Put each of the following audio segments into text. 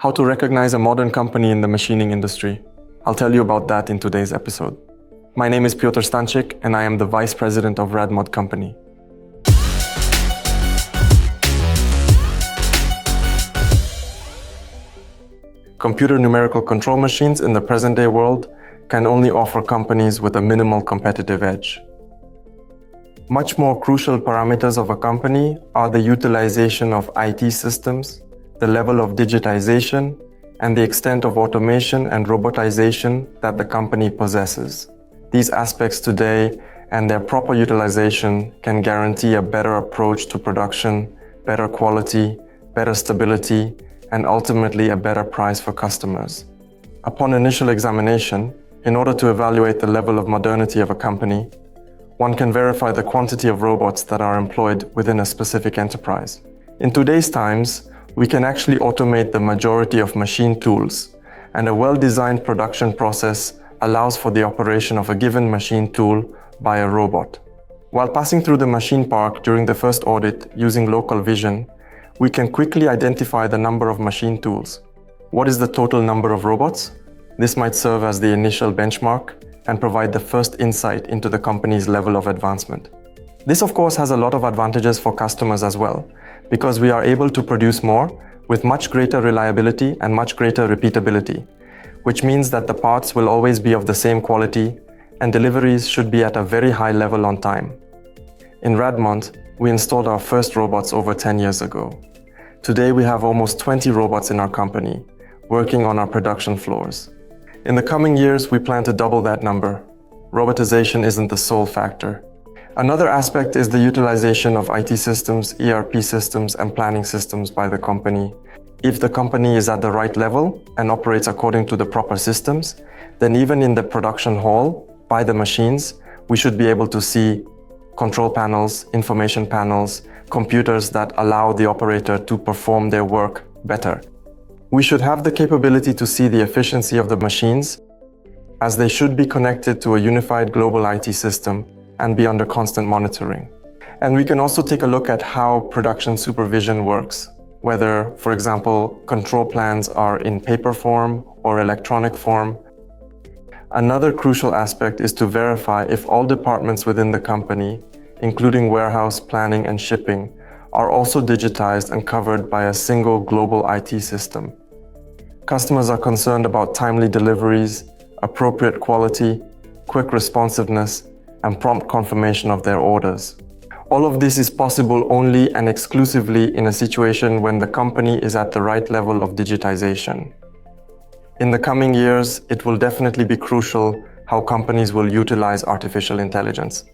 How to recognize a modern company in the machining industry. I'll tell you about that in today's episode. My name is Piotr Stańczyk and I am the Vice President of RADMOT Company. Computer numerical control machines in the present-day world can only offer companies with a minimal competitive edge. Much more crucial parameters of a company are the utilization of IT systems, the level of digitization, and the extent of automation and robotization that the company possesses. These aspects today and their proper utilization can guarantee a better approach to production, better quality, better stability, and ultimately a better price for customers. Upon initial examination, in order to evaluate the level of modernity of a company, one can verify the quantity of robots that are employed within a specific enterprise. In today's times, we can actually automate the majority of machine tools, and a well-designed production process allows for the operation of a given machine tool by a robot. While passing through the machine park during the first audit using local vision, we can quickly identify the number of machine tools. What is the total number of robots? This might serve as the initial benchmark and provide the first insight into the company's level of advancement. This of course has a lot of advantages for customers as well, because we are able to produce more with much greater reliability and much greater repeatability, which means that the parts will always be of the same quality and deliveries should be at a very high level on time. In RADMOT, we installed our first robots over 10 years ago. Today we have almost 20 robots in our company, working on our production floors. In the coming years, we plan to double that number. Robotization isn't the sole factor. Another aspect is the utilization of IT systems, ERP systems, and planning systems by the company. If the company is at the right level and operates according to the proper systems, then even in the production hall, by the machines, we should be able to see control panels, information panels, computers that allow the operator to perform their work better. We should have the capability to see the efficiency of the machines, as they should be connected to a unified global IT system and be under constant monitoring. And we can also take a look at how production supervision works, whether, for example, control plans are in paper form or electronic form. Another crucial aspect is to verify if all departments within the company, including warehouse, planning, and shipping, are also digitized and covered by a single global IT system. Customers are concerned about timely deliveries, appropriate quality, quick responsiveness, and prompt confirmation of their orders. All of this is possible only and exclusively in a situation when the company is at the right level of digitization. In the coming years, it will definitely be crucial how companies will utilize artificial intelligence.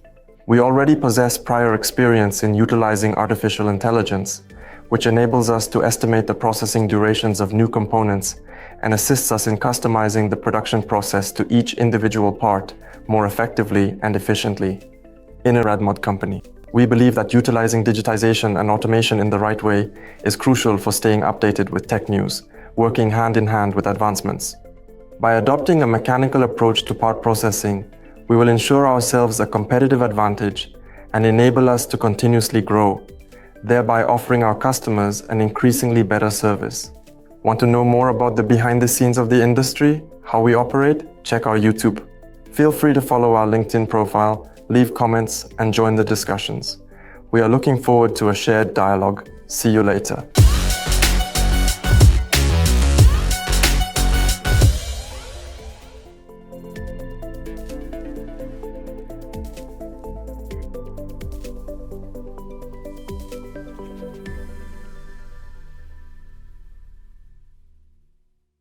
We already possess prior experience in utilizing artificial intelligence, which enables us to estimate the processing durations of new components and assists us in customizing the production process to each individual part more effectively and efficiently. In a RADMOT company, we believe that utilizing digitization and automation in the right way is crucial for staying updated with tech news, working hand in hand with advancements. By adopting a mechanical approach to part processing, we will ensure ourselves a competitive advantage and enable us to continuously grow, thereby offering our customers an increasingly better service. Want to know more about the behind the scenes of the industry, how we operate? Check our YouTube. Feel free to follow our LinkedIn profile, leave comments, and join the discussions. We are looking forward to a shared dialogue. See you later.